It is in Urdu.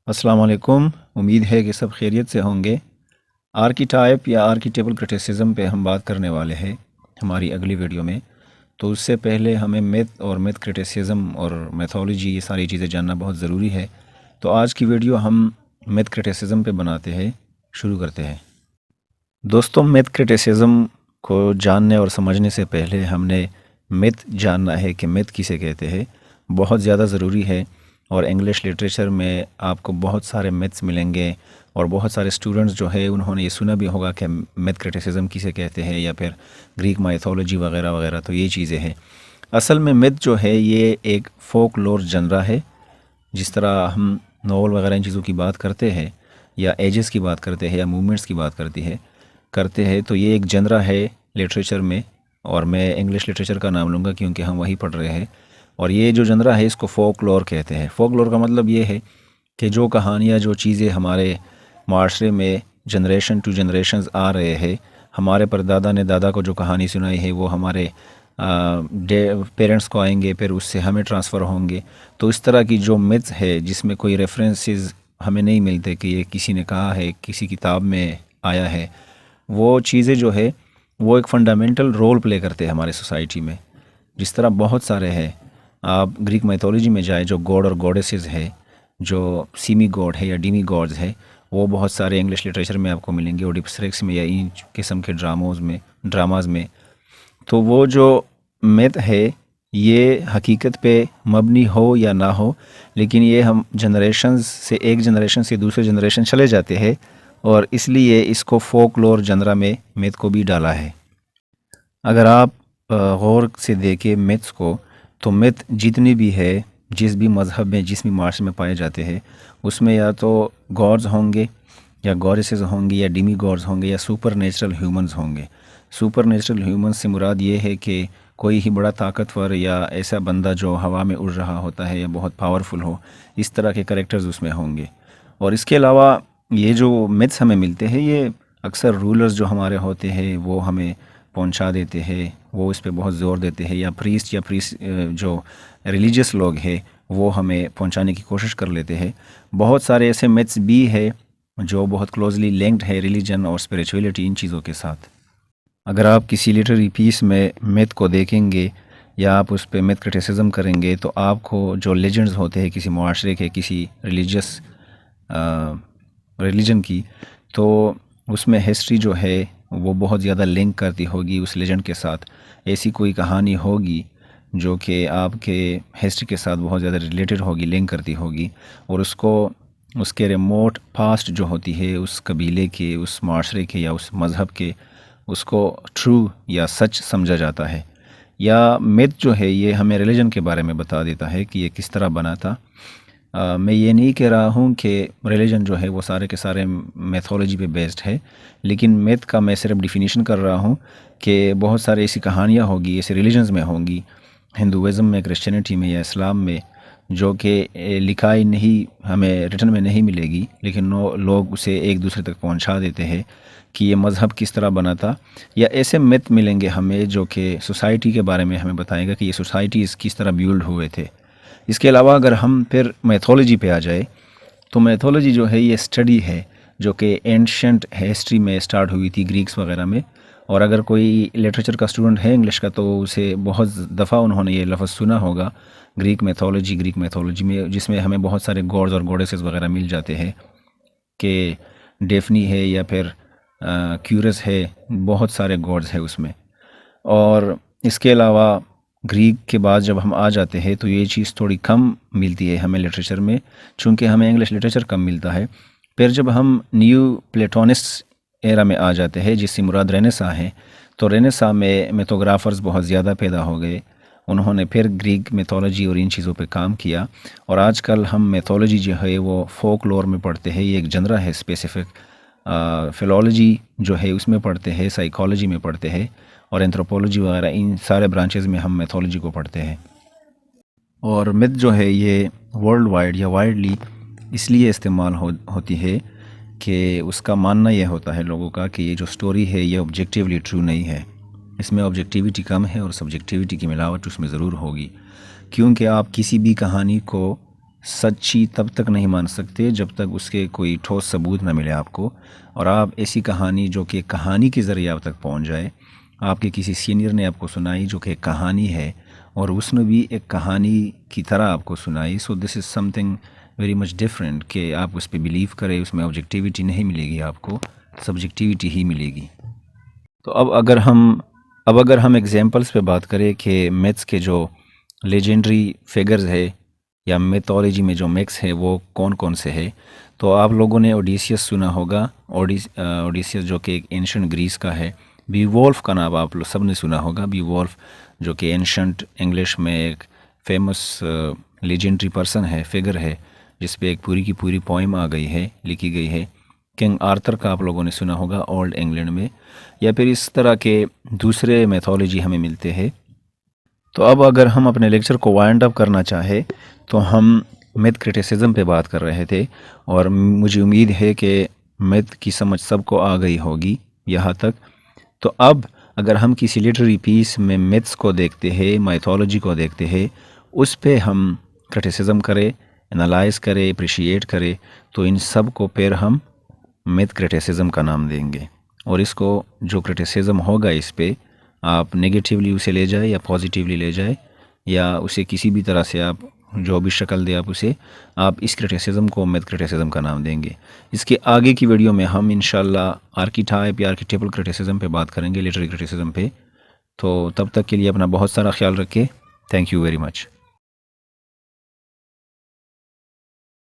السلام علیکم، امید ہے کہ سب خیریت سے ہوں گے۔ آرکیٹائپ یا آرکیٹیبل کرٹیسزم پہ ہم بات کرنے والے ہیں ہماری اگلی ویڈیو میں۔ تو اس سے پہلے ہمیں میتھ اور میتھ کرٹیسزم اور میتھولوجی یہ ساری چیزیں جاننا بہت ضروری ہے۔ تو آج کی ویڈیو ہم میتھ کرٹیسزم پہ بناتے ہیں، شروع کرتے ہیں۔ دوستوں، میتھ کرٹیسزم کو جاننے اور سمجھنے سے پہلے ہم نے میتھ جاننا ہے کہ میتھ کسے کہتے ہیں، بہت زیادہ ضروری ہے۔ اور انگلش لٹریچر میں آپ کو بہت سارے میتھس ملیں گے، اور بہت سارے اسٹوڈنٹس جو ہے انہوں نے یہ سنا بھی ہوگا کہ میتھ کرٹیسزم کسے کہتے ہیں، یا پھر گریک مائتھولوجی وغیرہ وغیرہ۔ تو یہ چیزیں ہیں۔ اصل میں میتھ جو ہے یہ ایک فوک لور جنرا ہے۔ جس طرح ہم ناول وغیرہ ان چیزوں کی بات کرتے ہیں، یا ایجز کی بات کرتے ہیں، یا موومنٹس کی بات کرتے ہیں، تو یہ ایک جنرا ہے لٹریچر میں، اور میں انگلش لٹریچر کا نام لوں گا کیونکہ ہم وہی پڑھ رہے ہیں۔ اور یہ جو جنرا ہے اس کو فوک لور کہتے ہیں۔ فوک لور کا مطلب یہ ہے کہ جو کہانیاں، جو چیزیں ہمارے معاشرے میں جنریشن ٹو جنریشنز آ رہے ہیں، ہمارے پردادا نے دادا کو جو کہانی سنائی ہے وہ ہمارے پیرنٹس کو آئیں گے، پھر اس سے ہمیں ٹرانسفر ہوں گے۔ تو اس طرح کی جو میتھس ہے جس میں کوئی ریفرنسز ہمیں نہیں ملتے کہ یہ کسی نے کہا ہے، کسی کتاب میں آیا ہے، وہ چیزیں جو ہے وہ ایک فنڈامنٹل رول پلے کرتے ہیں ہمارے سوسائٹی میں۔ جس طرح بہت سارے ہیں، آپ گریک میتھولوجی میں جائیں، جو گوڈ اور گوڈیسز ہے، جو سیمی گوڈ ہے یا ڈیمی گوڈز ہے، وہ بہت سارے انگلش لٹریچر میں آپ کو ملیں گے، اوڈیپس میں یا ان قسم کے ڈراماز میں۔ تو وہ جو میتھ ہے یہ حقیقت پہ مبنی ہو یا نہ ہو، لیکن یہ ہم جنریشنز سے، ایک جنریشن سے دوسرے جنریشن چلے جاتے ہیں، اور اس لیے اس کو فوک لور جنرا میں میتھ کو بھی ڈالا ہے۔ اگر آپ غور سے دیکھیں میتھس کو، تو میتھ جتنی بھی ہے، جس بھی مذہب میں، جس بھی معاشرے میں پائے جاتے ہیں، اس میں یا تو گاڈز ہوں گے، یا گوڈیسز ہوں گے، یا ڈیمی گاڈز ہوں گے، یا سپر نیچرل ہیومنز ہوں گے۔ سپر نیچرل ہیومنز سے مراد یہ ہے کہ کوئی ہی بڑا طاقتور یا ایسا بندہ جو ہوا میں اڑ رہا ہوتا ہے یا بہت پاورفل ہو، اس طرح کے کریکٹرز اس میں ہوں گے۔ اور اس کے علاوہ یہ جو میتھس ہمیں ملتے ہیں، یہ اکثر رولرز جو ہمارے ہوتے ہیں وہ ہمیں پہنچا دیتے ہیں، وہ اس پہ بہت زور دیتے ہیں، یا پریسٹ جو ریلیجیس لوگ ہیں وہ ہمیں پہنچانے کی کوشش کر لیتے ہیں۔ بہت سارے ایسے میتھس بھی ہے جو بہت کلوزلی لنکڈ ہے ریلیجن اور اسپریچولیٹی، ان چیزوں کے ساتھ۔ اگر آپ کسی لٹریری پیس میں میتھ کو دیکھیں گے، یا آپ اس پہ میتھ کرٹیسزم کریں گے، تو آپ کو جو لیجنڈز ہوتے ہیں کسی معاشرے کے، کسی ریلیجن کی، تو اس میں ہسٹری جو ہے وہ بہت زیادہ لنک کرتی ہوگی اس لیجنڈ کے ساتھ۔ ایسی کوئی کہانی ہوگی جو کہ آپ کے ہسٹری کے ساتھ بہت زیادہ ریلیٹڈ ہوگی، لنک کرتی ہوگی، اور اس کے ریموٹ پاسٹ جو ہوتی ہے، اس قبیلے کے، اس معاشرے کے، یا اس مذہب کے، اس کو ٹرو یا سچ سمجھا جاتا ہے۔ یا میتھ جو ہے یہ ہمیں ریلیجن کے بارے میں بتا دیتا ہے کہ یہ کس طرح بنا تھا۔ میں یہ نہیں کہہ رہا ہوں کہ ریلیجن جو ہے وہ سارے کے سارے میتھولوجی پہ بیسڈ ہے، لیکن میتھ کا میں صرف ڈیفینیشن کر رہا ہوں کہ بہت سارے ایسی کہانیاں ہوگی، ایسے ریلیجنز میں ہوں گی، ہندوازم میں، کرسچینٹی میں، یا اسلام میں، جو کہ لکھائی نہیں، ہمیں ریٹن میں نہیں ملے گی، لیکن لوگ اسے ایک دوسرے تک پہنچا دیتے ہیں کہ یہ مذہب کس طرح بنا تھا۔ یا ایسے میتھ ملیں گے ہمیں جو کہ سوسائٹی کے بارے میں ہمیں بتائے گا کہ یہ سوسائٹیز کس طرح بیلڈ ہوئے تھے۔ اس کے علاوہ اگر ہم پھر میتھولوجی پہ آ جائے، تو میتھولوجی جو ہے یہ اسٹڈی ہے جو کہ اینشنٹ ہسٹری میں اسٹارٹ ہوئی تھی، گریکس وغیرہ میں۔ اور اگر کوئی لٹریچر کا اسٹوڈنٹ ہے انگلش کا، تو اسے بہت دفعہ انہوں نے یہ لفظ سنا ہوگا، گریک میتھولوجی میں، جس میں ہمیں بہت سارے گوڈز اور گوڈیسز وغیرہ مل جاتے ہیں، کہ ڈیفنی ہے، یا پھر کیورس ہے، بہت سارے گوڈز ہیں اس میں۔ اور اس کے علاوہ گریک کے بعد جب ہم آ جاتے ہیں تو یہ چیز تھوڑی کم ملتی ہے ہمیں لٹریچر میں، چونکہ ہمیں انگلش لٹریچر کم ملتا ہے۔ پھر جب ہم نیو پلیٹونسٹ ایرا میں آ جاتے ہیں، جس سے مراد رینیساں ہیں، تو رینیساں میں میتھوگرافرز بہت زیادہ پیدا ہو گئے، انہوں نے پھر گریک میتھولوجی اور ان چیزوں پہ کام کیا۔ اور آج کل ہم میتھولوجی جو ہے وہ فوک لور میں پڑھتے ہیں، یہ ایک جنرا ہے اسپیسیفک۔ فلالوجی جو ہے اس میں پڑھتے ہیں، سائیکالوجی میں پڑھتے ہیں، اور اینتھروپولوجی وغیرہ، ان سارے برانچز میں ہم میتھولوجی کو پڑھتے ہیں۔ اور میتھ جو ہے یہ ورلڈ وائڈ یا وائڈلی اس لیے استعمال ہوتی ہے کہ اس کا ماننا یہ ہوتا ہے لوگوں کا کہ یہ جو سٹوری ہے یہ آبجیکٹیولی ٹرو نہیں ہے، اس میں آبجیکٹیویٹی کم ہے، اور سبجیکٹیویٹی کی ملاوٹ اس میں ضرور ہوگی۔ کیونکہ آپ کسی بھی کہانی کو سچی تب تک نہیں مان سکتے جب تک اس کے کوئی ٹھوس ثبوت نہ ملے آپ کو، اور آپ ایسی کہانی جو کہ کہانی کے ذریعے آپ تک پہنچ جائے، آپ کے کسی سینئر نے آپ کو سنائی جو کہ ایک کہانی ہے اور اس نے بھی ایک کہانی کی طرح آپ کو سنائی، so this is something very much different, کہ آپ اس پہ بلیو کریں، اس میں آبجیکٹیویٹی نہیں ملے گی، آپ کو سبجیکٹیویٹی ہی ملے گی۔ تو اب اگر ہم ایگزامپلس پہ بات کریں کہ میتھس کے جو لیجنڈری فگرز ہے یا میتھولوجی میں جو میکس ہے وہ کون کون سے ہے، تو آپ لوگوں نے اوڈیسیس سنا ہوگا، اوڈیسیس جو کہ ایک اینشنٹ گریس کا ہے۔ بی وولف کا نام آپ لوگ سب نے سنا ہوگا، بی وولف جو کہ اینشنٹ انگلش میں ایک فیمس لیجنڈری پرسن ہے، فگر ہے، جس پہ ایک پوری کی پوری پوئم آ گئی ہے، لکھی گئی ہے۔ کنگ آرتھر کا آپ لوگوں نے سنا ہوگا اولڈ انگلینڈ میں، یا پھر اس طرح کے دوسرے میتھولوجی ہمیں ملتے ہیں۔ تو اب اگر ہم اپنے لیکچر کو وائنڈ اپ کرنا چاہے تو ہم میتھ کرٹیسزم پہ بات کر رہے تھے، اور مجھے امید ہے کہ میتھ کی سمجھ سب کو آ گئی ہوگی یہاں تک۔ تو اب اگر ہم کسی لٹریری پیس میں میتھس کو دیکھتے ہیں، میتھولوجی کو دیکھتے ہیں، اس پہ ہم کرٹیسزم کریں، انالائز کریں، اپریشیٹ کریں، تو ان سب کو پھر ہم میتھ کرٹیسزم کا نام دیں گے۔ اور اس کو جو کرٹیسزم ہوگا اس پہ آپ نگیٹیولی اسے لے جائے یا پازیٹیولی لے جائے، یا اسے کسی بھی طرح سے آپ جو بھی شکل دے آپ اسے، آپ اس کرٹیسزم کو میتھ کرٹیسزم کا نام دیں گے۔ اس کے آگے کی ویڈیو میں ہم انشاءاللہ آرکیٹائپ یا آرکیٹیپل کرٹیسزم پہ بات کریں گے، لٹری کرٹیسزم پہ۔ تو تب تک کے لیے اپنا بہت سارا خیال رکھیں۔ Thank you very much.